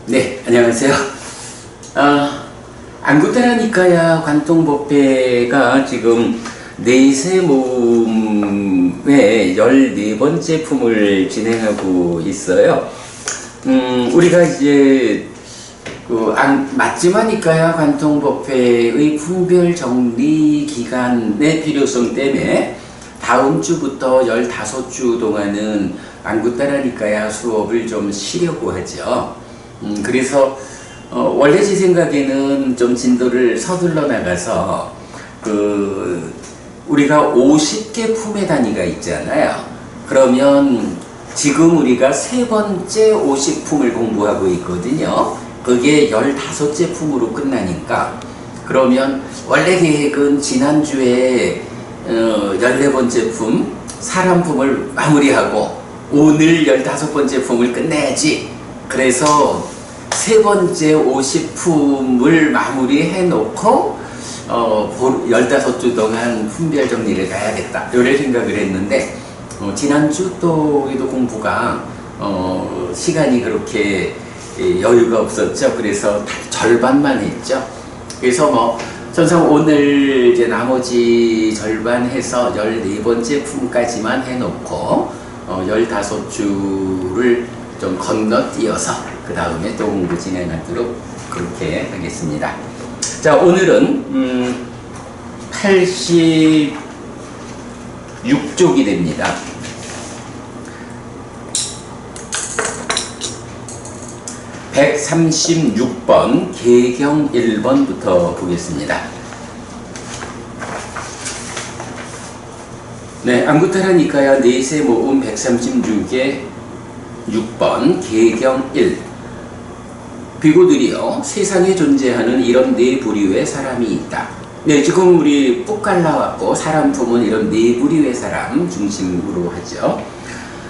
네, 안녕하세요. 안구타라니까야 관통법회가 지금 내세 모음의 14번째 품을 진행하고 있어요. 우리가 이제 맞지마니까야 관통법회의 품별 정리 기간의 필요성 때문에 다음 주부터 15주 동안은 안구타라니까야 수업을 좀 쉬려고 하죠. 그래서 원래 제 생각에는 좀 진도를 서둘러 나가서 우리가 50개 품의 단위가 있잖아요. 그러면 지금 우리가 세 번째 50품을 공부하고 있거든요. 그게 15째 품으로 끝나니까, 그러면 원래 계획은 지난주에 14번째 품 사람 품을 마무리하고 오늘 15번째 품을 끝내야지. 그래서 세 번째 50품을 마무리해 놓고 15주 동안 품별 정리를 가야겠다, 이런 생각을 했는데, 지난주 또 우리도 공부가 시간이 그렇게 여유가 없었죠. 그래서 절반만 했죠. 그래서 전상 오늘 이제 나머지 절반 해서 14번째 품까지만 해놓고 15주를 좀 건너뛰어서 그 다음에 또 공부 진행하도록 그렇게 하겠습니다. 자, 오늘은 86쪽이 됩니다. (136번) 개경 1번부터 보겠습니다. 네, 안구타라니까야 내세 모음 136의 6번 개경 1. 비고들이여, 세상에 존재하는 이런 네 부류의 사람이 있다. 네, 지금 우리 푹 갈라왔고 사람 품은 이런 네 부류의 사람 중심으로 하죠.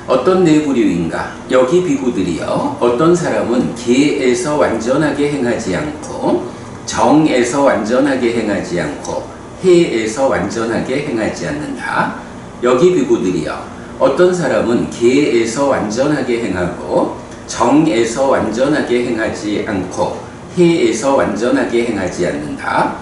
어떤 네 부류인가? 여기 비구들이여, 어떤 사람은 계에서 완전하게 행하지 않고, 정에서 완전하게 행하지 않고, 해에서 완전하게 행하지 않는다. 여기 비구들이여, 어떤 사람은 계에서 완전하게 행하고, 정에서 완전하게 행하지 않고, 해에서 완전하게 행하지 않는다.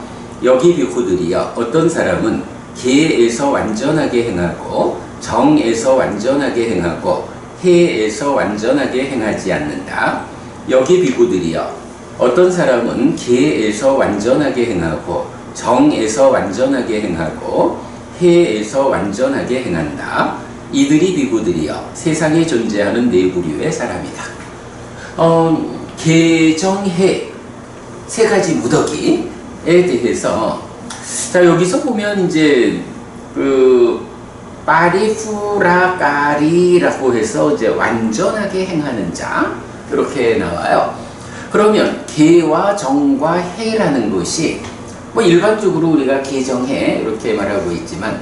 여기 비구들이여, 어떤 사람은 계에서 완전하게 행하고, 정에서 완전하게 행하고, 해에서 완전하게 행하지 않는다. 여기 비구들이여, 어떤 사람은 계에서 완전하게 행하고, 정에서 완전하게 행하고, 해에서 완전하게 행한다. 이들이 비구들이여, 세상에 존재하는 네 부류의 사람이다. 계정해 세 가지 무더기에 대해서, 자, 여기서 보면 이제 파리후라까리라고 해서 이제 완전하게 행하는 자, 이렇게 나와요. 그러면 계와 정과 해라는 것이 일반적으로 우리가 계정해 이렇게 말하고 있지만,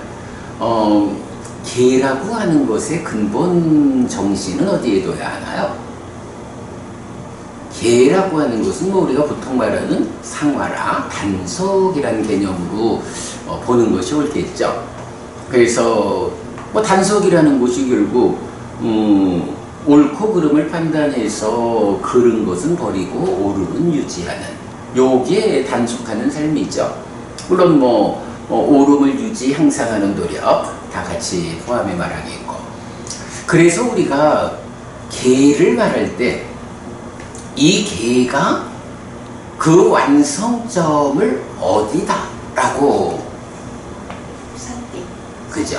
계라고 하는 것의 근본 정신은 어디에 둬야 하나요? 계라고 하는 것은 우리가 보통 말하는 상화라, 단속이라는 개념으로 보는 것이 옳겠죠. 그래서 단속이라는 것이 결국 옳고 그름을 판단해서 그른 것은 버리고 옳음은 유지하는, 요게 단속하는 삶이죠. 물론 옳음을 유지 향상하는 노력 다 같이 포함해 말하겠고, 그래서 우리가 계를 말할 때 이 계가 그 완성점을 어디다 라고, 그죠?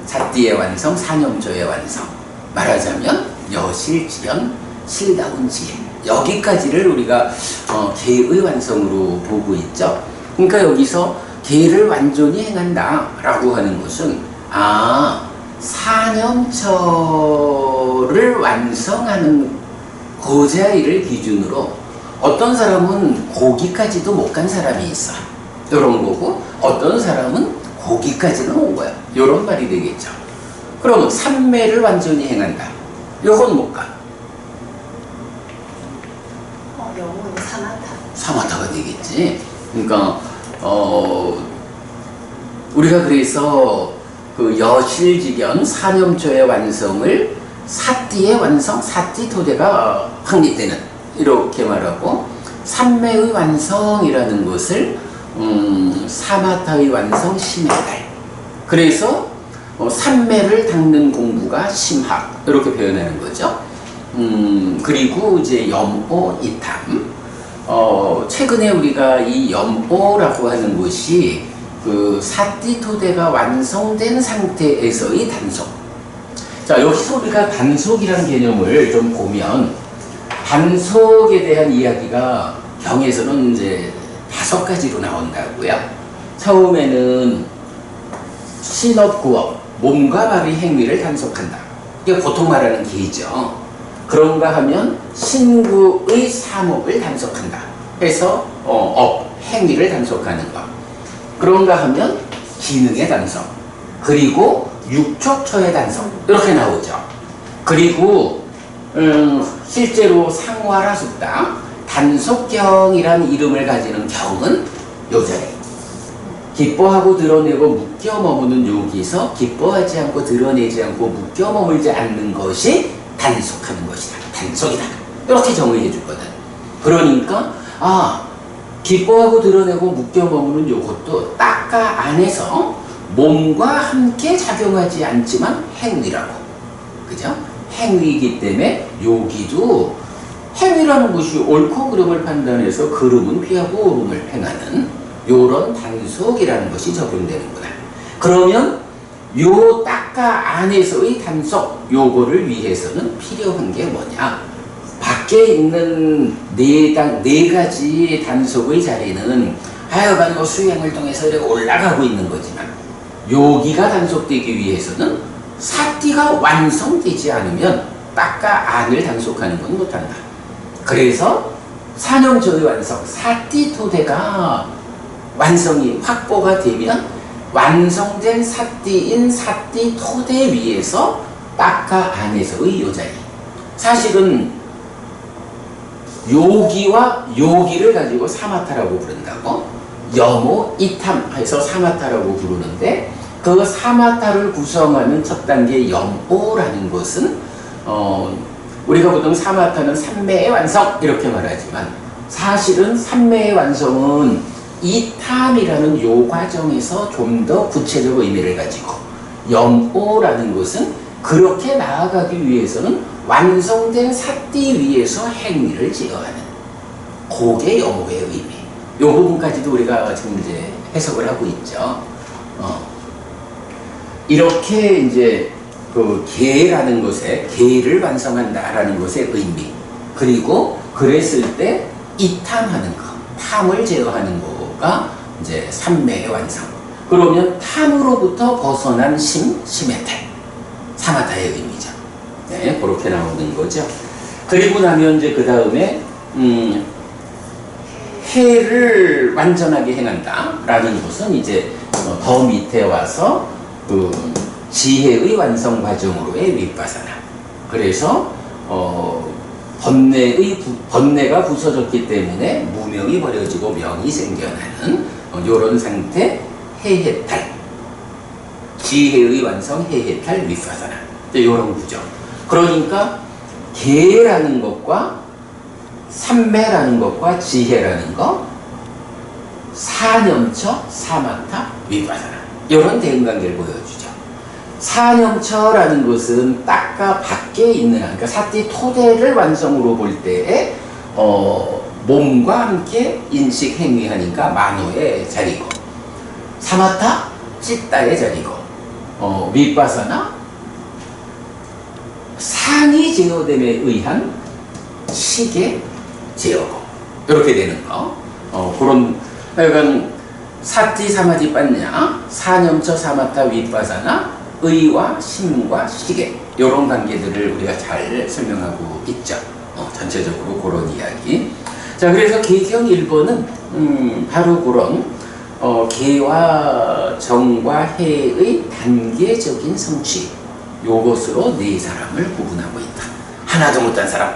사띠의 완성, 사념조의 완성. 말하자면 여실지연, 실다운 지혜, 여기까지를 우리가 계의 완성으로 보고 있죠. 그러니까 여기서 계를 완전히 행한다 라고 하는 것은, 사념처를 완성하는 고자의를 기준으로 어떤 사람은 거기까지도 못 간 사람이 있어, 이런 거고, 어떤 사람은 거기까지는 온 거야, 이런 말이 되겠죠. 그러면 삼매를 완전히 행한다, 요건 못 가. 영어는 사마타가 되겠지. 그러니까 우리가 그래서 여실지견 사념조의 완성을 사띠의 완성, 사띠 토대가 확립되는 이렇게 말하고 삼매의 완성이라는 것을 사마타의 완성 심해달. 그래서 삼매를 닦는 공부가 심학 이렇게 표현하는 거죠. 그리고 이제 염오 이탐. 최근에 우리가 이 염오라고 하는 것이 그 사띠토대가 완성된 상태에서의 단속. 자, 여기서 우리가 단속이라는 개념을 좀 보면 단속에 대한 이야기가 경에서는 이제 5가지로 나온다고요. 처음에는 신업구업, 몸과 말의 행위를 단속한다. 이게 보통 말하는 개죠. 그런가 하면 신구의 사목을 단속한다. 해서 행위를 단속하는 것. 그런가 하면 기능의 단속. 그리고 육촉처의 단속. 이렇게 나오죠. 그리고 실제로 상화라 숙당 단속경이라는 이름을 가지는 경은 요자리. 기뻐하고 드러내고 묶여 머무는 여기서 기뻐하지 않고 드러내지 않고 묶여 머물지 않는 것이 단속하는 것이다. 단속이다. 이렇게 정의해 주거든. 그러니까 기뻐하고 드러내고 묶여 머무는 요것도 딱가 안에서 몸과 함께 작용하지 않지만 행위라고. 그죠? 행위이기 때문에 여기도 행위라는 것이 옳고 그름을 판단해서 그름은 피하고 옳음을 행하는 요런 단속이라는 것이 적용되는구나. 그러면 요 딱가 안에서의 단속, 요거를 위해서는 필요한 게 뭐냐? 밖에 있는 네 가지 단속의 자리는 하여간 뭐 수행을 통해서 이렇게 올라가고 있는 거지만 여기가 단속되기 위해서는 사띠가 완성되지 않으면 딱가 안을 단속하는 건 못한다. 그래서 사념조의 완성, 사띠토대가 완성이 확보가 되면 완성된 사띠인 사띠토대 위에서 딱가 안에서의 요자리. 사실은 요기와 요기를 가지고 사마타라고 부른다고. 염오 이탐 해서 사마타라고 부르는데 그 사마타를 구성하는 첫 단계 염오라는 것은 우리가 보통 사마타는 삼매의 완성 이렇게 말하지만 사실은 삼매의 완성은 이탐이라는 요 과정에서 좀 더 구체적 의미를 가지고 염오라는 것은 그렇게 나아가기 위해서는 완성된 사띠 위에서 행위를 지어하는 그게 염오의 의미. 요 부분까지도 우리가 지금 이제 해석을 하고 있죠. 이렇게 이제 그 계라는 것에 계를 완성한다라는 것의 의미. 그리고 그랬을 때 이탐하는 것, 탐을 제어하는 거가 이제 삼매의 완성. 그러면 탐으로부터 벗어난 심해탈, 사마타의 의미죠. 네, 그렇게 나오는 거죠. 그리고 나면 이제 그 다음에 해를 완전하게 행한다라는 것은 이제 더 밑에 와서 그 지혜의 완성 과정으로의 윗바사나. 그래서 번뇌가 부서졌기 때문에 무명이 버려지고 명이 생겨나는 요런 상태 해해탈. 지혜의 완성 해해탈 윗바사나. 요런 구조. 그러니까 계라는 것과 삼매라는 것과 지혜라는 것, 사념처, 사마타, 윗바사나. 요런 대응관계를 보여주죠. 사념처라는 것은 딱가 밖에 있는, 그러니까 사띠 토대를 완성으로 볼 때에 몸과 함께 인식 행위하니까 만호의 자리고, 사마타 찌따의 자리고, 윗바사나 상이 제어됨에 의한 식의 제어고, 이렇게 되는 거. 그런 하여간 사띠 사마디 빤냐, 사념처 사마타 윗바사나, 의와 심과 식의 이런 관계들을 우리가 잘 설명하고 있죠. 전체적으로 그런 이야기. 자, 그래서 계경 1번은 바로 그런 계와 정과 해의 단계적인 성취, 요것으로 네 사람을 구분하고 있다. 하나도 못한 사람,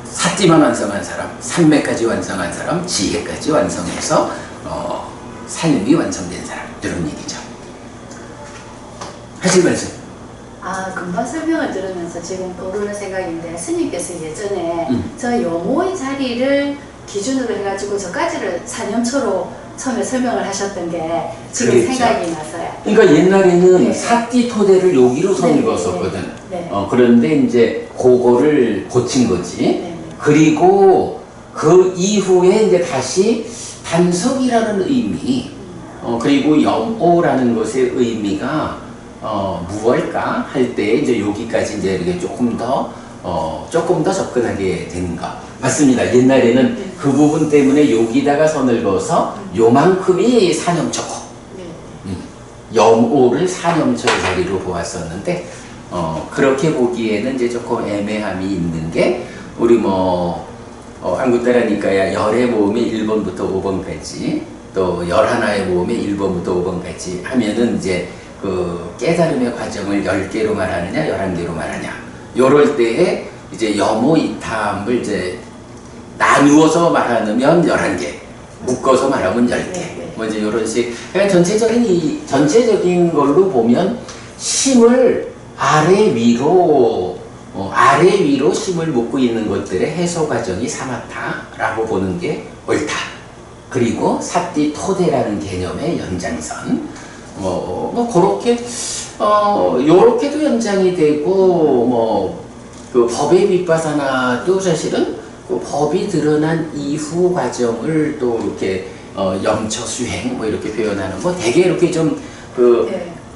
사띠만 완성한 사람, 삼매까지 완성한 사람, 지혜까지 완성해서 삶이 완성된 사람, 이런 얘기죠. 하실 말씀. 금방 설명을 들으면서 지금 떠오르는 생각인데, 스님께서 예전에 저 여모의 자리를 기준으로 해가지고 저까지를 사념초로 처음에 설명을 하셨던 게 지금 그랬죠. 생각이 나서요. 그러니까 옛날에는 네. 사띠 토대를 여기로 네, 선입었었거든. 네. 그런데 이제 그거를 고친 거지. 네. 그리고 그 이후에 이제 다시 단석이라는 의미, 그리고 염오라는 것의 의미가 무엇일까 할 때 이제 여기까지 이제 이렇게 조금 더 접근하게 되는 거. 맞습니다. 옛날에는 그 부분 때문에 여기다가 선을 그어서 요만큼이 사념초고, 염오를 사념초의 자리로 보았었는데, 그렇게 보기에는 이제 조금 애매함이 있는 게, 우리 한국 따라니까야 열의 모음에 1번부터 5번까지, 또 11의 모음에 1번부터 5번까지 하면은 이제 그 깨달음의 과정을 10개로 말하느냐, 11개로 말하냐. 요럴 때에 이제 염오 이탐을 이제 나누어서 말하면 11개, 묶어서 말하면 10개. 뭐 이제 요런 식. 그러니까 전체적인 걸로 보면 심을 아래 위로 심을 묶고 있는 것들의 해소 과정이 사마타라고 보는 게 옳다. 그리고 사띠 토대라는 개념의 연장선. 그렇게, 요렇게도 연장이 되고, 그 법의 윗바사나도 사실은 그 법이 드러난 이후 과정을 또 이렇게, 염처 수행, 이렇게 표현하는 거 되게 이렇게 좀,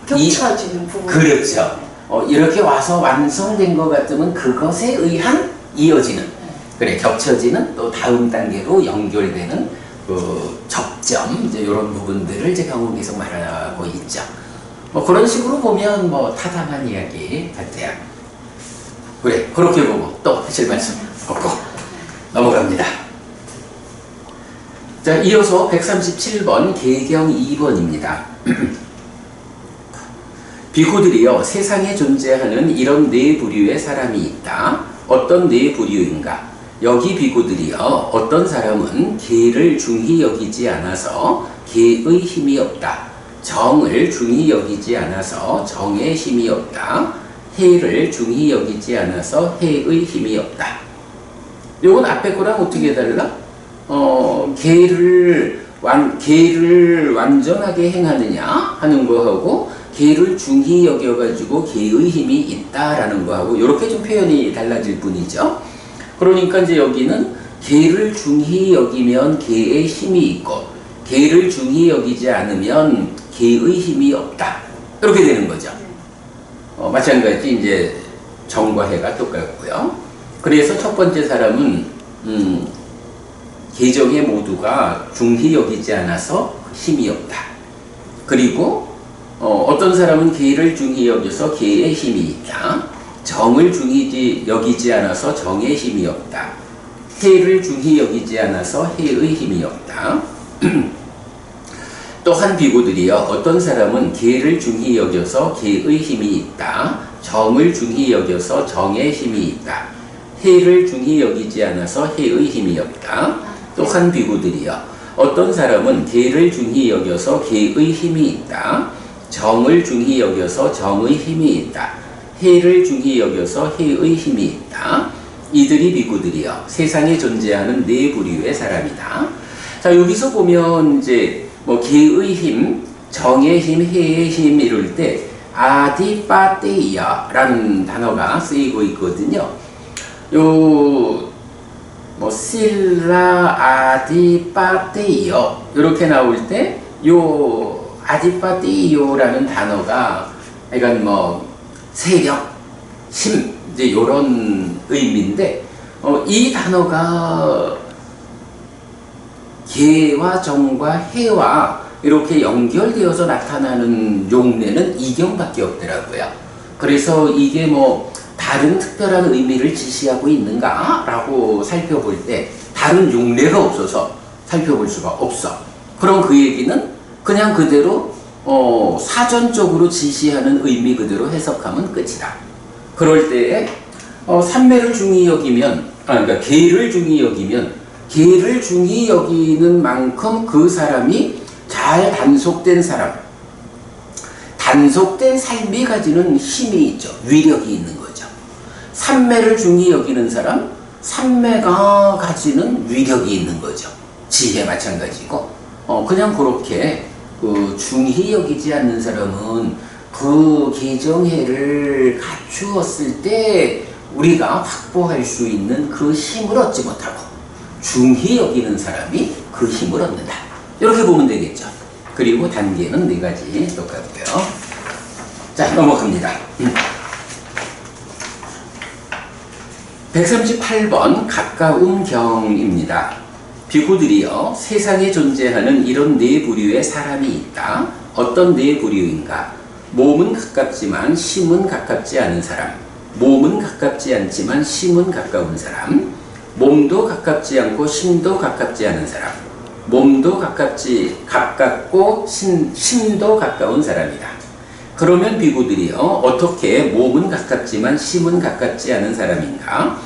겹쳐지는 부분. 그렇죠. 이렇게 와서 완성된 것 같으면 그것에 의한 이어지는, 그래, 겹쳐지는 또 다음 단계로 연결되는 그 접점, 이제 이런 부분들을 이제 경운계에서 말하고 있죠. 그런 식으로 보면 타당한 이야기 같아요. 그래, 그렇게 보고 또 하실 말씀 없고 넘어갑니다. 자, 이어서 137번 개경 2번입니다. 비구들이여, 세상에 존재하는 이런 네 부류의 사람이 있다. 어떤 네 부류인가? 여기 비구들이여, 어떤 사람은 개를 중히 여기지 않아서 개의 힘이 없다. 정을 중히 여기지 않아서 정의 힘이 없다. 해를 중히 여기지 않아서 해의 힘이 없다. 요건 앞에 거랑 어떻게 달라? 개를 완전하게 행하느냐 하는 거하고, 개를 중히 여겨가지고 개의 힘이 있다라는 거하고 이렇게 좀 표현이 달라질 뿐이죠. 그러니까 이제 여기는 개를 중히 여기면 개의 힘이 있고, 개를 중히 여기지 않으면 개의 힘이 없다. 이렇게 되는 거죠. 마찬가지 이제 정과 해가 똑같고요. 그래서 첫 번째 사람은 개정의 모두가 중히 여기지 않아서 힘이 없다. 그리고 어떤 사람은 개를 중히 여겨서 개의 힘이 있다. 정을 중히 여기지 않아서 정의 힘이 없다. 해를 중히 여기지 않아서 해의 힘이 없다. 또한 비구들이여, 어떤 사람은 개를 중히 여겨서 개의 힘이 있다. 정을 중히 여겨서 정의 힘이 있다. 해를 중히 여기지 않아서 해의 힘이 없다. 또한 비구들이여, 어떤 사람은 개를 중히 여겨서 개의 힘이 있다. 정을 중히 여겨서 정의 힘이 있다. 해를 중히 여겨서 해의 힘이 있다. 이들이 비구들이여, 세상에 존재하는 네 부류의 사람이다. 자, 여기서 보면 이제 개의 힘, 정의 힘, 해의 힘 이럴 때 아디파테이아라는 단어가 쓰이고 있거든요. 실라 아디파테이어 이렇게 나올 때 아디파테이오라는 단어가 그러니까 세력, 힘 이제 이런 의미인데 이 단어가 개와 정과 해와 이렇게 연결되어서 나타나는 용례는 이경밖에 없더라고요. 그래서 이게 다른 특별한 의미를 지시하고 있는가? 라고 살펴볼 때 다른 용례가 없어서 살펴볼 수가 없어. 그럼 그 얘기는 그냥 그대로 사전적으로 지시하는 의미 그대로 해석하면 끝이다. 그럴 때에 삼매를 중히 여기면 그러니까 개를 중히 여기면 개를 중히 여기는 만큼 그 사람이 잘 단속된 사람, 단속된 삶이 가지는 힘이 있죠. 위력이 있는 거죠. 삼매를 중히 여기는 사람, 삼매가 가지는 위력이 있는 거죠. 지혜 마찬가지고, 그냥 그렇게 중히 여기지 않는 사람은 그 계정해를 갖추었을 때 우리가 확보할 수 있는 그 힘을 얻지 못하고, 중히 여기는 사람이 그 힘을 얻는다. 이렇게 보면 되겠죠. 그리고 단계는 4가지 똑같고요. 자, 넘어갑니다. 138번 가까운 경입니다. 비구들이여, 세상에 존재하는 이런 4부류의 사람이 있다. 어떤 4부류인가? 몸은 가깝지만 심은 가깝지 않은 사람, 몸은 가깝지 않지만 심은 가까운 사람, 몸도 가깝지 않고 심도 가깝지 않은 사람, 몸도 가깝고 심도 가까운 사람이다. 그러면 비구들이요, 어떻게 몸은 가깝지만 심은 가깝지 않은 사람인가?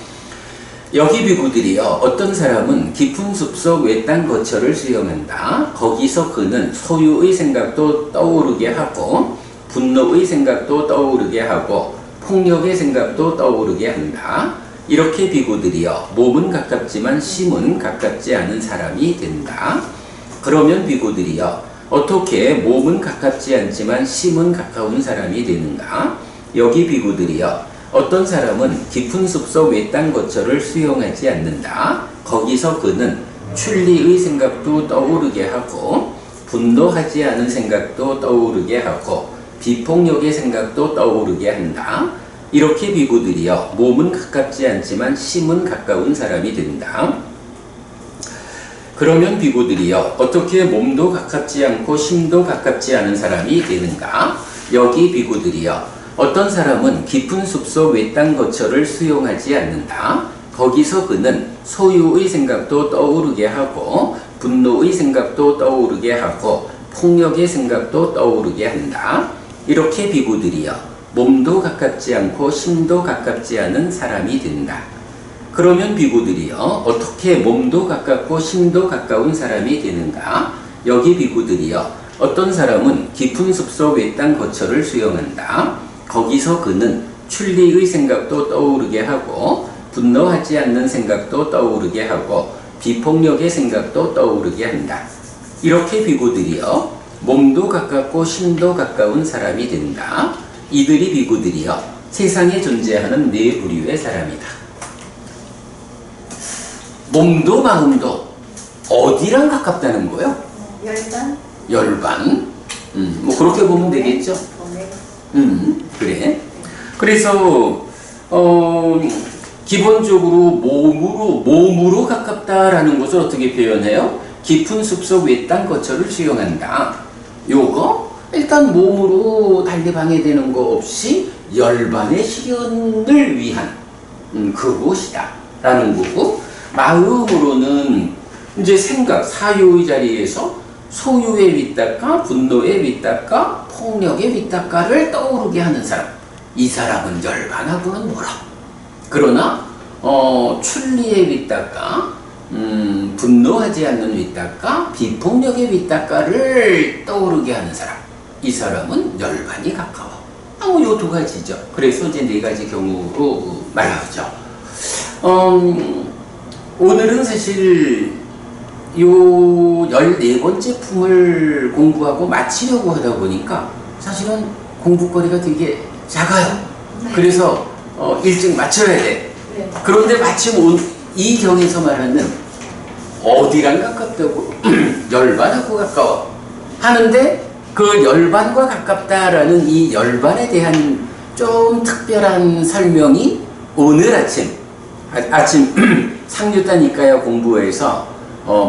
여기 비구들이요, 어떤 사람은 깊은 숲속 외딴 거처를 수영한다. 거기서 그는 소유의 생각도 떠오르게 하고, 분노의 생각도 떠오르게 하고, 폭력의 생각도 떠오르게 한다. 이렇게 비구들이여, 몸은 가깝지만 심은 가깝지 않은 사람이 된다. 그러면 비구들이여, 어떻게 몸은 가깝지 않지만 심은 가까운 사람이 되는가? 여기 비구들이여, 어떤 사람은 깊은 숲속 외딴 거처를 수용하지 않는다. 거기서 그는 출리의 생각도 떠오르게 하고, 분노하지 않은 생각도 떠오르게 하고, 비폭력의 생각도 떠오르게 한다. 이렇게 비구들이여, 몸은 가깝지 않지만 심은 가까운 사람이 된다. 그러면 비구들이여, 어떻게 몸도 가깝지 않고 심도 가깝지 않은 사람이 되는가? 여기 비구들이여, 어떤 사람은 깊은 숲속 외딴 거처를 수용하지 않는다. 거기서 그는 소유의 생각도 떠오르게 하고, 분노의 생각도 떠오르게 하고, 폭력의 생각도 떠오르게 한다. 이렇게 비구들이여, 몸도 가깝지 않고 심도 가깝지 않은 사람이 된다. 그러면 비구들이여, 어떻게 몸도 가깝고 심도 가까운 사람이 되는가? 여기 비구들이여, 어떤 사람은 깊은 숲속 외딴 거처를 수용한다. 거기서 그는 출리의 생각도 떠오르게 하고, 분노하지 않는 생각도 떠오르게 하고, 비폭력의 생각도 떠오르게 한다. 이렇게 비구들이여, 몸도 가깝고 심도 가까운 사람이 된다. 이들이 비구들이여, 세상에 존재하는 4부류의 사람이다. 몸도 마음도 어디랑 가깝다는 거요? 열반? 열반. 뭐 그렇게 보면 되겠죠. 그래. 그래서 기본적으로 몸으로 가깝다라는 것을 어떻게 표현해요? 깊은 숲속 외딴 거처를 수용한다. 요거 일단 몸으로 달리 방해되는 거 없이 열반의 실현을 위한 그곳이다 라는 거고, 마음으로는 이제 생각, 사유의 자리에서 소유의 윗닦아, 분노의 윗닦아, 폭력의 윗닦아를 떠오르게 하는 사람, 이 사람은 열반하고는 멀어. 그러나 출리의 윗닦아, 분노하지 않는 윗닦아, 비폭력의 윗닦아를 떠오르게 하는 사람, 이 사람은 열반이 가까워. 요 2가지죠. 그래서 이제 4가지 경우로 말하죠. 오늘은 사실 요 14번째 품을 공부하고 마치려고 하다 보니까 사실은 공부거리가 되게 작아요. 그래서 일찍 마쳐야 돼. 그런데 마침 이 경에서 말하는 어디랑 가깝다고? 열반하고 가까워 하는데, 그 열반과 가깝다라는 이 열반에 대한 좀 특별한 설명이 오늘 아침 상류따 니까야 공부에서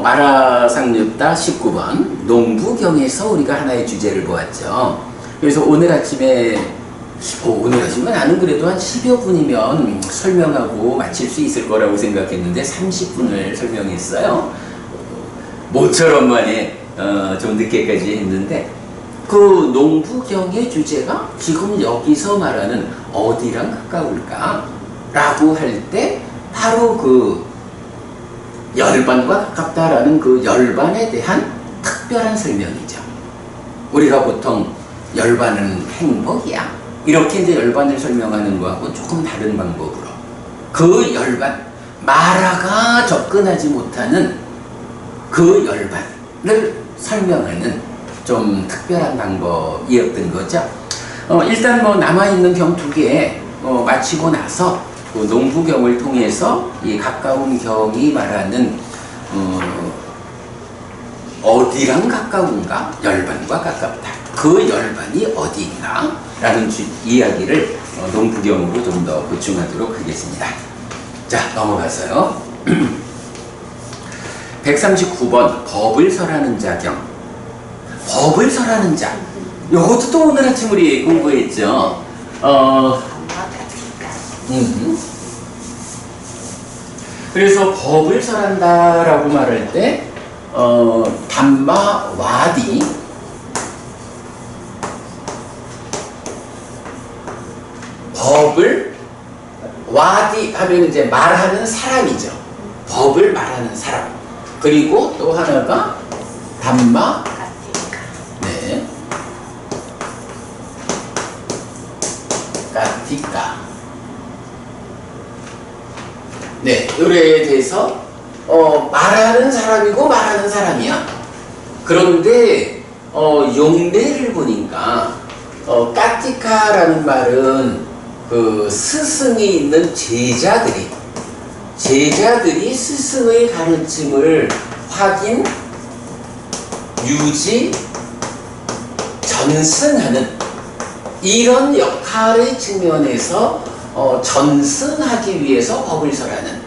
마라상류따 19번 농부경에서 우리가 하나의 주제를 보았죠. 그래서 오늘 아침에 나는 그래도 한 10여 분이면 설명하고 마칠 수 있을 거라고 생각했는데 30분을 설명했어요. 모처럼 만에 좀 늦게까지 했는데, 그 농부경의 주제가 지금 여기서 말하는 어디랑 가까울까 라고 할 때 바로 그 열반과 가깝다라는 그 열반에 대한 특별한 설명이죠. 우리가 보통 열반은 행복이야. 이렇게 이제 열반을 설명하는 거하고 조금 다른 방법으로 그 열반, 마라가 접근하지 못하는 그 열반을 설명하는 좀 특별한 방법이었던 거죠. 일단 뭐 남아있는 경 2개 마치고 나서 그 농부경을 통해서 이 가까운 경이 말하는 어디랑 가까운가? 열반과 가깝다. 그 열반이 어디 있나? 라는 이야기를 농부경으로 좀 더 보충하도록 하겠습니다. 자, 넘어가서요. 139번 법을 설하는 자경. 법을 설하는 자. 요것도 또 오늘 아침 우리 공부했죠. 그래서 법을 설한다라고 말할 때 담마 와디, 법을 와디 하면 이제 말하는 사람이죠. 법을 말하는 사람. 그리고 또 하나가 담마, 네, 까티까. 네, 요래에 대해서 말하는 사람이고 말하는 사람이야. 그런데 용례를 보니까 까티카라는 말은 그 스승이 있는 제자들이 스승의 가르침을 확인, 유지, 전승하는 이런 역할의 측면에서 전승하기 위해서 법을 설하는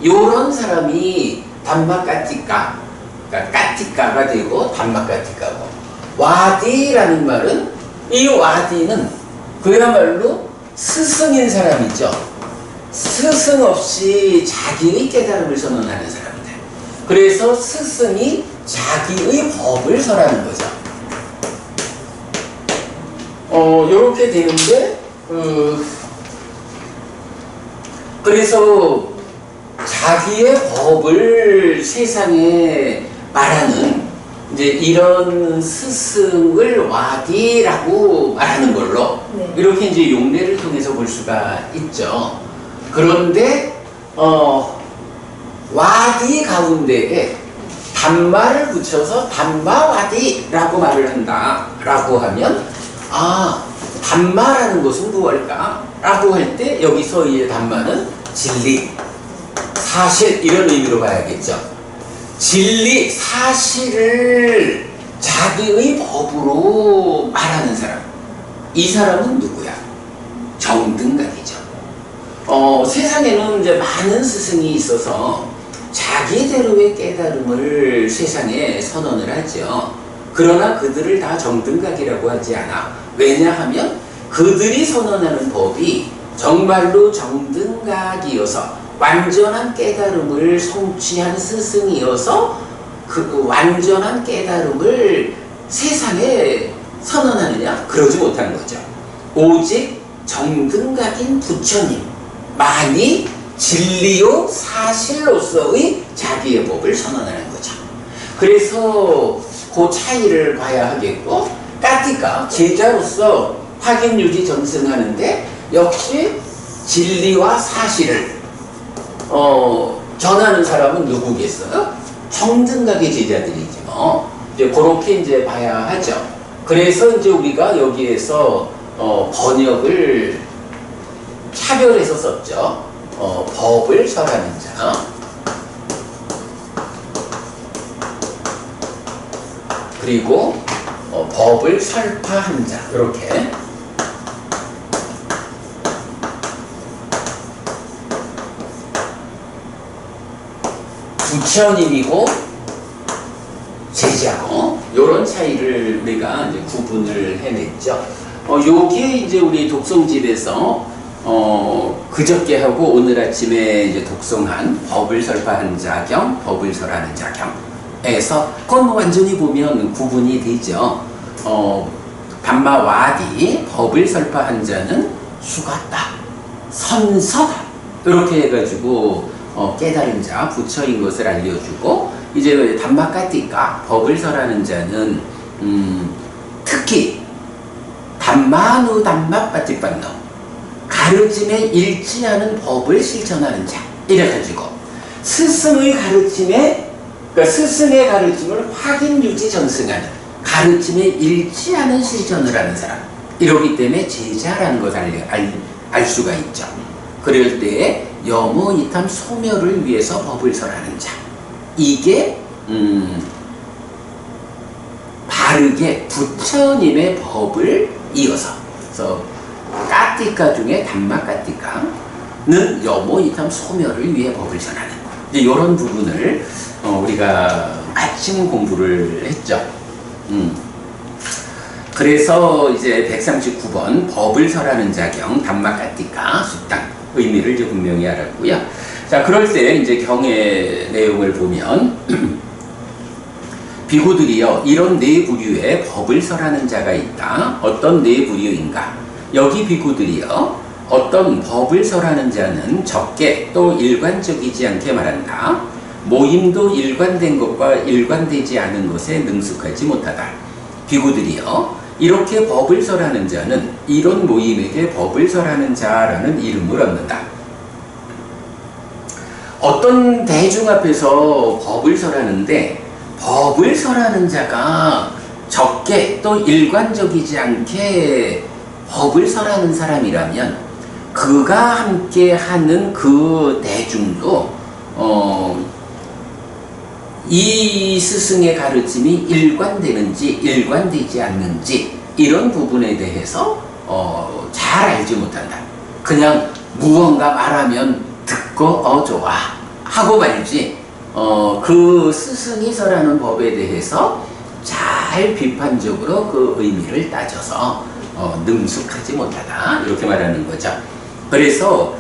요런 사람이 담마까티까, 그러니까 까티까가 되고 담마까티까고, 와디라는 말은 이 와디는 그야말로 스승인 사람이죠. 스승 없이 자기의 깨달음을 선언하는 사람들. 그래서 스승이 자기의 법을 설하는 거죠. 요렇게 되는데 그래서 자기의 법을 세상에 말하는 이제 이런 스승을 와디라고 말하는 걸로 네. 이렇게 이제 용례를 통해서 볼 수가 있죠. 그런데 와디 가운데에 담마를 붙여서 담마와디라고 말을 한다라고 하면 담마라는 것은 무엇일까? 라고 할 때 여기서 이 담마는 진리, 사실 이런 의미로 봐야겠죠. 진리, 사실을 자기의 법으로 말하는 사람. 이 사람은 누구야? 정등각이죠. 세상에는 이제 많은 스승이 있어서 자기대로의 깨달음을 세상에 선언을 하죠. 그러나 그들을 다 정등각이라고 하지 않아. 왜냐하면 그들이 선언하는 법이 정말로 정등각이어서 완전한 깨달음을 성취한 스승이어서 그 완전한 깨달음을 세상에 선언하느냐? 그러지 못하는 거죠. 오직 정등각인 부처님만이 진리요 사실로서의 자기의 법을 선언하는 거죠. 그래서 그 차이를 봐야 하겠고, 까티가 제자로서 확인, 유지, 전승하는데 역시 진리와 사실을 전하는 사람은 누구겠어요? 정등각의 제자들이지 뭐. 이제 그렇게 이제 봐야 하죠. 그래서 이제 우리가 여기에서 번역을 차별해서 썼죠. 법을 설하는 자. 그리고 법을 설파한 자. 이렇게. 부처님이고 제자고 요런 차이를 우리가 이제 구분을 해냈죠. 요게 이제 우리 독송집에서 그저께 하고 오늘 아침에 이제 독송한 법을 설파한 자경, 법을 설하는 자경에서 그건 완전히 보면 구분이 되죠. 담마와디, 법을 설파한 자는 수갔다, 선서다 이렇게 해가지고 깨달은 자, 부처인 것을 알려주고, 이제 담마까티까 법을 설하는 자는 특히 담마누 담막 빠띠빵노 가르침에 일치하는 법을 실천하는 자. 이래가지고 스승의 가르침에 그러니까 스승의 가르침을 확인 유지 전승하는 가르침에 일치하는 실천을 하는 사람. 이러기 때문에 제자라는 것을 알 수가 있죠. 그럴 때에 여모이탐 소멸을 위해서 법을 설하는 자. 이게 바르게 부처님의 법을 이어서 그래서 까띠까 중에 담마 까띠까는 여모이탐 소멸을 위해 법을 전하는 이런 부분을 우리가 아침 공부를 했죠. 그래서 이제 139번 법을 설하는 자경 담마 까띠까 숙당 의미를 이제 분명히 알았고요. 자, 그럴 때 이제 경의 내용을 보면 비구들이여 이런 네 부류의 법을 설하는 자가 있다. 어떤 네 부류인가? 여기 비구들이여 어떤 법을 설하는 자는 적게 또 일관적이지 않게 말한다. 모임도 일관된 것과 일관되지 않은 것에 능숙하지 못하다. 비구들이여 이렇게 법을 설하는 자는 이런 모임에게 법을 설하는 자라는 이름을 얻는다. 어떤 대중 앞에서 법을 설하는데 법을 설하는 자가 적게 또 일관적이지 않게 법을 설하는 사람이라면 그가 함께 하는 그 대중도 이 스승의 가르침이 일관되는지 일관되지 않는지 이런 부분에 대해서 잘 알지 못한다. 그냥 무언가 말하면 듣고 좋아 하고 말지 그 스승이 설하는 법에 대해서 잘 비판적으로 그 의미를 따져서 능숙하지 못하다 이렇게 말하는 거죠. 그래서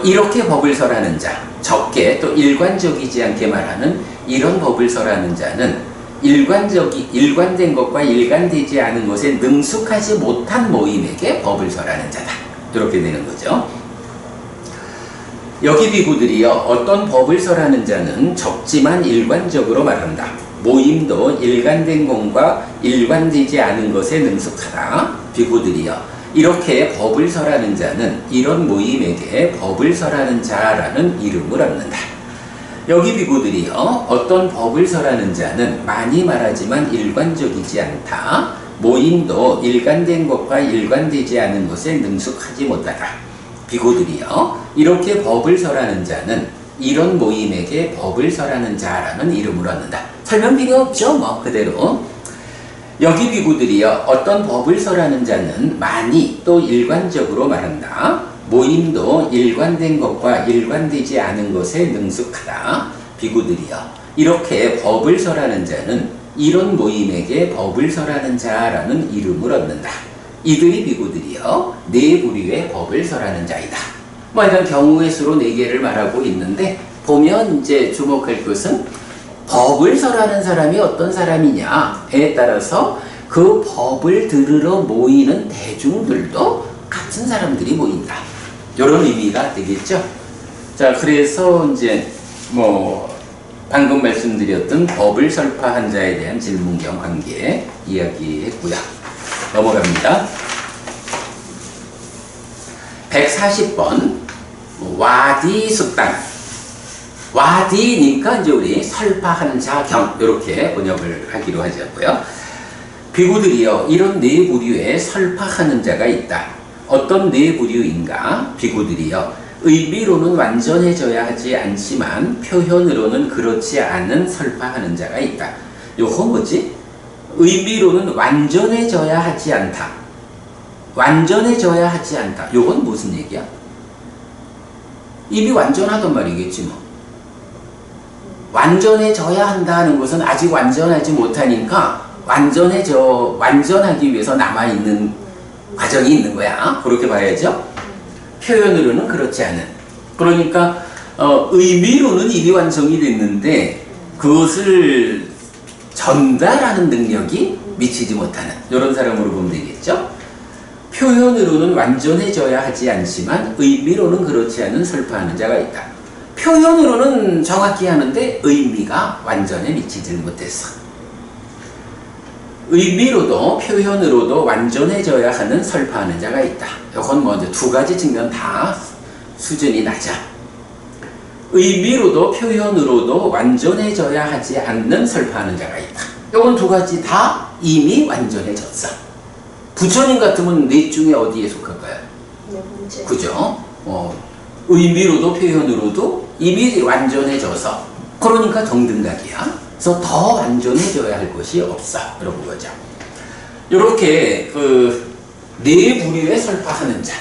이렇게 법을 설하는 자, 적게 또 일관적이지 않게 말하는 이런 법을 설하는 자는 일관된 것과 일관되지 않은 것에 능숙하지 못한 모임에게 법을 설하는 자다. 이렇게 되는 거죠. 여기 비구들이여 어떤 법을 설하는 자는 적지만 일관적으로 말한다. 모임도 일관된 것과 일관되지 않은 것에 능숙하다. 비구들이여 이렇게 법을 설하는 자는 이런 모임에게 법을 설하는 자라는 이름을 얻는다. 여기 비구들이여 어떤 법을 설하는 자는 많이 말하지만 일관적이지 않다. 모임도 일관된 것과 일관되지 않은 것에 능숙하지 못하다. 비구들이여 이렇게 법을 설하는 자는 이런 모임에게 법을 설하는 자라는 이름을 얻는다. 설명 필요 없죠? 뭐 그대로. 여기 비구들이여 어떤 법을 설하는 자는 많이 또 일관적으로 말한다. 모임도 일관된 것과 일관되지 않은 것에 능숙하다. 비구들이여 이렇게 법을 설하는 자는 이런 모임에게 법을 설하는 자라는 이름을 얻는다. 이들이 비구들이여 네 부류의 법을 설하는 자이다. 뭐 이런 경우의 수로 네 개를 말하고 있는데 보면 이제 주목할 것은 법을 설하는 사람이 어떤 사람이냐에 따라서 그 법을 들으러 모이는 대중들도 같은 사람들이 모인다. 이런 의미가 되겠죠. 자, 그래서 이제 뭐 방금 말씀드렸던 법을 설파한 자에 대한 질문경 관계 이야기했고요. 넘어갑니다. 140번 와디 숙당. 와디니까 이제 우리 설파하는 자경 이렇게 번역을 하기로 하자고요. 비구들이여 이런 네 부류에 설파하는 자가 있다. 어떤 네 부류인가? 비구들이여 의미로는 완전해져야 하지 않지만 표현으로는 그렇지 않은 설파하는 자가 있다. 요거 뭐지? 의미로는 완전해져야 하지 않다. 완전해져야 하지 않다. 요건 무슨 얘기야? 이미 완전하단 말이겠지 뭐. 완전해져야 한다는 것은 아직 완전하지 못하니까 완전하기 위해서 남아있는 과정이 있는 거야. 그렇게 봐야죠. 표현으로는 그렇지 않은. 그러니까 의미로는 이미 완성이 됐는데 그것을 전달하는 능력이 미치지 못하는 이런 사람으로 보면 되겠죠. 표현으로는 완전해져야 하지 않지만 의미로는 그렇지 않은 설파하는 자가 있다. 표현으로는 정확히 하는데 의미가 완전히 미치지 못했어. 의미로도 표현으로도 완전해져야 하는 설파하는 자가 있다. 이건 뭐 이제 두 가지 측면 다 수준이 낮아. 의미로도 표현으로도 완전해져야 하지 않는 설파하는 자가 있다. 이건 두 가지 다 이미 완전해졌어. 부처님 같으면 넷 중에 어디에 속할까요? 네 번째. 그죠? 의미로도 표현으로도 이미 완전해져서 그러니까 정등각이야. 그래서 더 완전해져야 할 것이 없어. 그런 거죠. 이렇게 네 부류의 설파하는 자,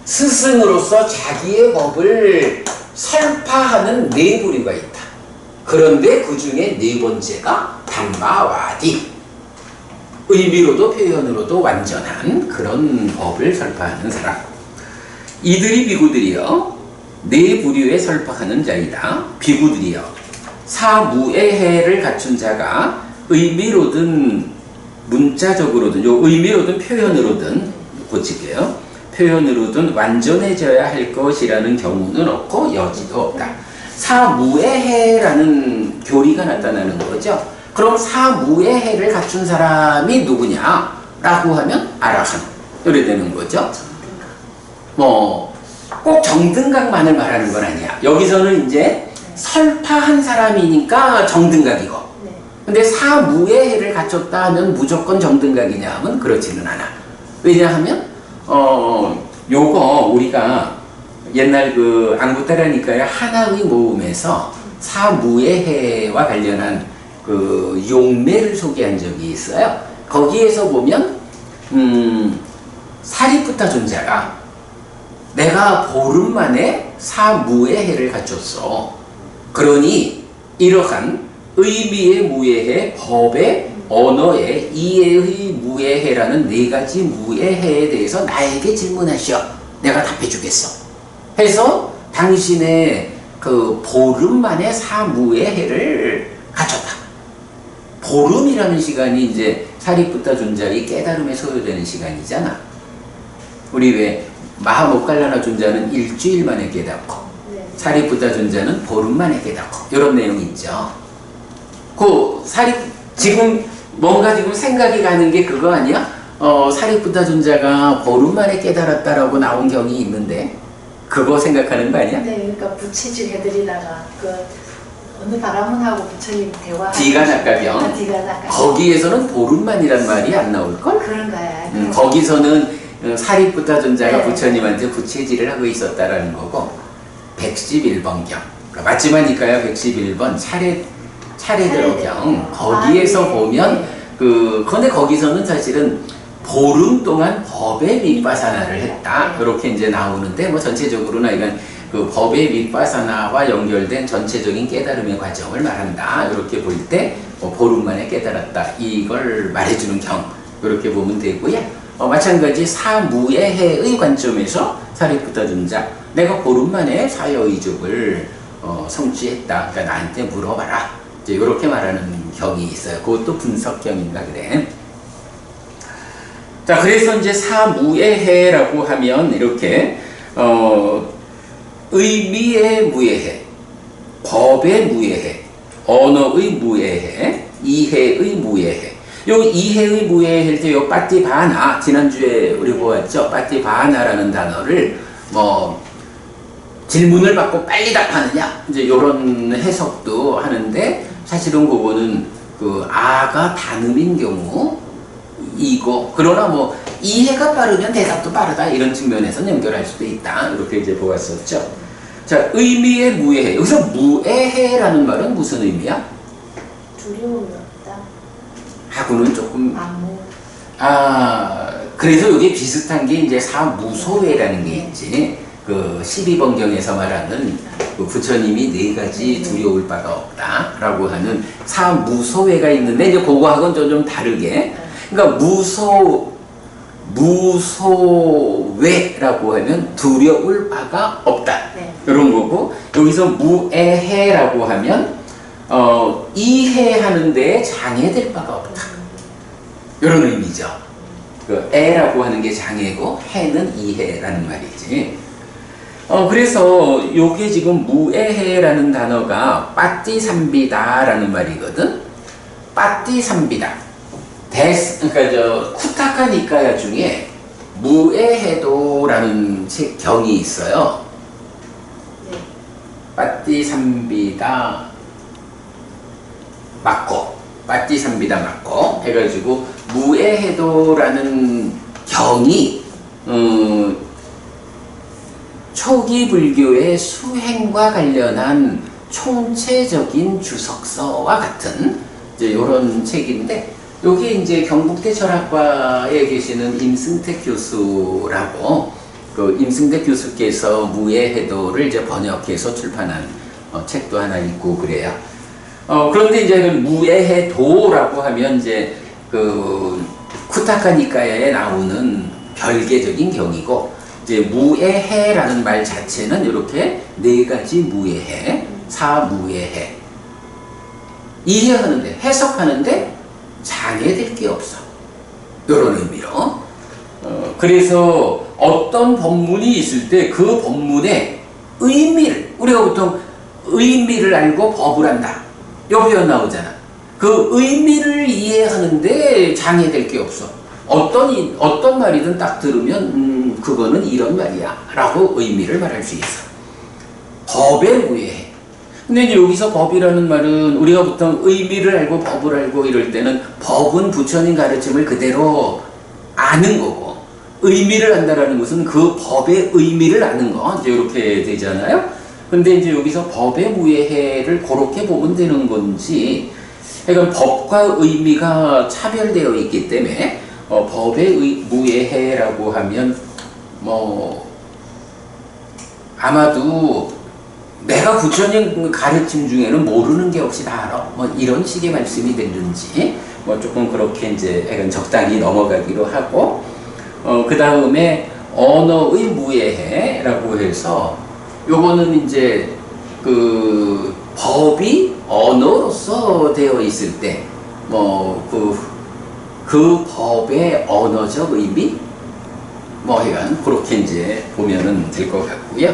스승으로서 자기의 법을 설파하는 네 부류가 있다. 그런데 그 중에 네 번째가 담마와디, 의미로도 표현으로도 완전한 그런 법을 설파하는 사람. 이들이 비구들이여 네 부류에 설파하는 자이다. 비구들이여 사무에해를 갖춘 자가 의미로든 문자적으로든 요 의미로든 표현으로든 고칠게요. 표현으로든 완전해져야 할 것이라는 경우는 없고 여지도 없다. 사무에해라는 교리가 나타나는 거죠. 그럼 사무에해를 갖춘 사람이 누구냐? 라고 하면 아라한. 이래 되는 거죠. 뭐 꼭 정등각만을 말하는 건 아니야. 여기서는 이제 설파한 사람이니까 정등각이고, 근데 사무에해를 갖췄다 하면 무조건 정등각이냐 하면 그렇지는 않아. 왜냐하면 요거 우리가 옛날 그 안구따라니까의 하나의 모음에서 사무에해와 관련한 그 용매를 소개한 적이 있어요. 거기에서 보면 사리푸타 존자가 내가 보름 만에 사무에해를 갖췄어. 그러니 이러한 의미의 무예해, 법의 언어의 이해의 무예해라는 네 가지 무예해에 대해서 나에게 질문하시오. 내가 답해 주겠어. 해서 당신의 그 보름 만에 사무예해를 갖췄다. 보름이라는 시간이 이제 사리푸타 존자의 깨달음에 소요되는 시간이잖아. 우리 왜 마하모칼라나 존자는 일주일 만에 깨닫고 사리푸타 존자는 보름 만에 깨닫고 이런 내용이 있죠. 지금 뭔가 지금 생각이 가는 게 그거 아니야? 사리푸타 존자가 보름 만에 깨달았다라고 나온 경이 있는데 그거 생각하는 거 아니야? 네, 그러니까 부채질 해드리다가 어느 바라문하고 부처님 대화. 디가나가경. 디가나가. 거기에서는 보름만이란 말이 안 나올 걸? 그런가요? 거기서는 사리푸타 존자가 네. 부처님한테 부채질을 하고 있었다라는 거고 111번경. 그러니까 맞지마니까요. 111번 차례대로경. 거기에서 네. 보면 근데 거기서는 사실은 보름 동안 법의 윗바사나를 했다. 이렇게 이제 나오는데 뭐 전체적으로는 이건 그 법의 윗바사나와 연결된 전체적인 깨달음의 과정을 말한다. 이렇게 볼 때 보름 만에 깨달았다. 이걸 말해주는 경. 이렇게 보면 되고요. 마찬가지 사무에해의 관점에서 사리푸타 존자, 내가 보름 만에 사여의족을 성취했다. 그러니까 나한테 물어봐라. 이제 이렇게 말하는 경이 있어요. 그것도 분석경인가 그래. 자, 그래서 이제 사무에해라고 하면 이렇게 의미의 무예해, 법의 무예해, 언어의 무예해, 이해의 무예해. 요 이해의 무예해일 때 요 빠띠바나, 지난주에 우리 보았죠? 빠띠바나라는 단어를 질문을 받고 빨리 답하느냐, 이제 요런 해석도 하는데 사실은 그거는 아가 단음인 경우 이고, 그러나 이해가 빠르면 대답도 빠르다 이런 측면에서 연결할 수도 있다. 이렇게 이제 보았었죠. 자, 의미의 무예해. 여기서 무예해라는 말은 무슨 의미야? 두려움이 없다. 하고는 조금 안무. 그래서 이게 비슷한 게 이제 사무소회라는 게 있지. 12번경에서 말하는 부처님이 네 가지 두려울 바가 없다라고 하는 사무소회가 있는데 이제 그거하고는 좀 다르게. 그러니까 무소외라고 하면 두려울 바가 없다. 이런 거고, 여기서 무애해라고 하면 이해하는 데에 장애될 바가 없다. 이런 의미죠. 애라고 하는 게 장애고 해는 이해라는 말이지. 그래서 요게 지금 무애해라는 단어가 빠띠삼비다라는 말이거든. 빠띠삼비다. 그러니까 저 쿠타카 니카야 중에 무에해도라는 책 경이 있어요. 네. 빠띠삼비다 맞고 해가지고 무에해도라는 경이 초기 불교의 수행과 관련한 총체적인 주석서와 같은 이제 이런 책인데, 여기 이제 경북대 철학과에 계시는 임승택 교수라고, 그 임승택 교수께서 무에해도를 이제 번역해서 출판한 책도 하나 있고 그래요. 그런데 이제 그 무에해도라고 하면 이제 그 쿠타카 니카야에 나오는 별개적인 경이고, 이제 무에해라는 말 자체는 이렇게 네 가지 무에해, 사무에해, 이해하는데, 해석하는데 장애될 게 없어, 이런 의미로. 그래서 어떤 법문이 있을 때 그 법문의 의미를, 우리가 보통 의미를 알고 법을 한다, 요 표현 나오잖아. 그 의미를 이해하는데 장애될 게 없어. 어떤 말이든 딱 들으면 그거는 이런 말이야 라고 의미를 말할 수 있어. 법에 무해해. 근데 이제 여기서 법이라는 말은 우리가 보통 의미를 알고 법을 알고 이럴 때는 법은 부처님 가르침을 그대로 아는 거고, 의미를 안다라는 것은 그 법의 의미를 아는 거, 이제 이렇게 되잖아요. 근데 이제 여기서 법의 무해해를 그렇게 보면 되는 건지, 그러니까 법과 의미가 차별되어 있기 때문에 법의 무해해라고 하면 뭐 아마도 내가 부처님 가르침 중에는 모르는 게 없이 다 알아, 뭐 이런 식의 말씀이 됐는지 뭐 조금 그렇게 이제 약간 적당히 넘어가기로 하고, 그 다음에 언어의 무해해라고 해서 요거는 이제 그 법이 언어로서 되어 있을 때 뭐 그 법의 언어적 의미, 뭐 하여간 그렇게 이제 보면은 될 것 같고요.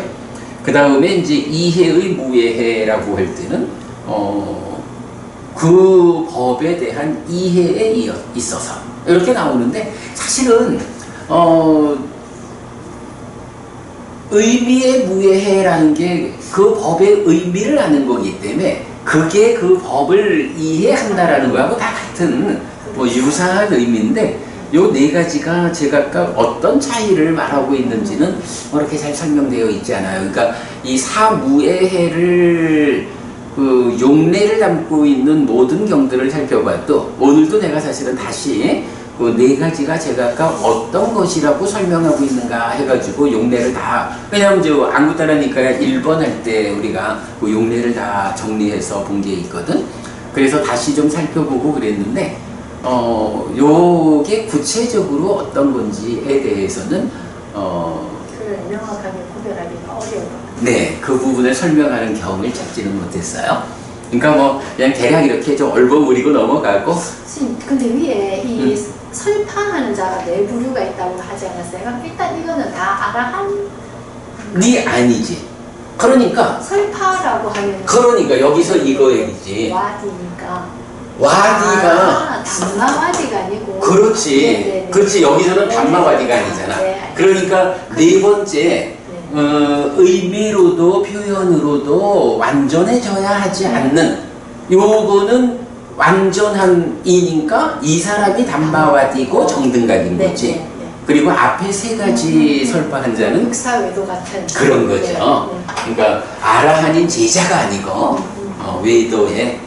그 다음에 이제 이해의 무해해라고 할 때는 그 법에 대한 이해에 있어서 이렇게 나오는데, 사실은 의미의 무해해라는 게 그 법의 의미를 아는 거기 때문에 그게 그 법을 이해한다라는 거하고 다 같은 뭐 유사한 의미인데, 요 네 가지가 제각각 어떤 차이를 말하고 있는지는 그렇게 잘 설명되어 있지 않아요. 그러니까 이 사무에해를 그 용례를 담고 있는 모든 경들을 살펴봐도, 오늘도 내가 사실은 다시 그 네 가지가 제각각 어떤 것이라고 설명하고 있는가 해가지고 용례를 다, 왜냐하면 저 안구따라니까 1번 할 때 우리가 그 용례를 다 정리해서 본 게 있거든. 그래서 다시 좀 살펴보고 그랬는데, 요게 구체적으로 어떤 건지에 대해서는 그걸 명확하게 구별하기가 어려워요. 네, 그 부분을 설명하는 경험을 찾지는 못했어요. 그러니까 뭐 그냥 대략 이렇게 좀 얼버무리고 넘어가고. 선생님, 근데 위에 이 설파하는 자가 네 부류가 있다고 하지 않았어요? 그럼 일단 이거는 다 아라한 네 아니지. 그러니까 설파라고 하면 그러니까 여기서 이거 얘기지. 와디니까. 와디가 담마와디가 아니고. 그렇지. 네네네. 그렇지. 여기서는 네네. 담마와디가 아니잖아. 네. 그러니까 네 번째 의미로도 표현으로도 완전해져야 하지 않는, 요거는 완전한 이니까 이 사람이 담마와디고 정등각인 네, 거지. 네, 네. 그리고 앞에 세 가지 설파한 자는 육사외도 같은 그런 거죠. 그러니까 아라한인 제자가 아니고 외도에,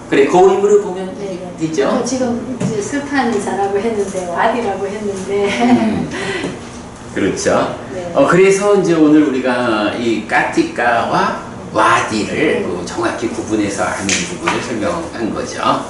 그래 그 의미로 보면 되죠. 지금 이제 설파하는 자라고 했는데 와디라고 했는데 그렇죠. 네. 그래서 이제 오늘 우리가 이 까티까와 와디를 정확히 구분해서 아는 부분을 설명한 거죠.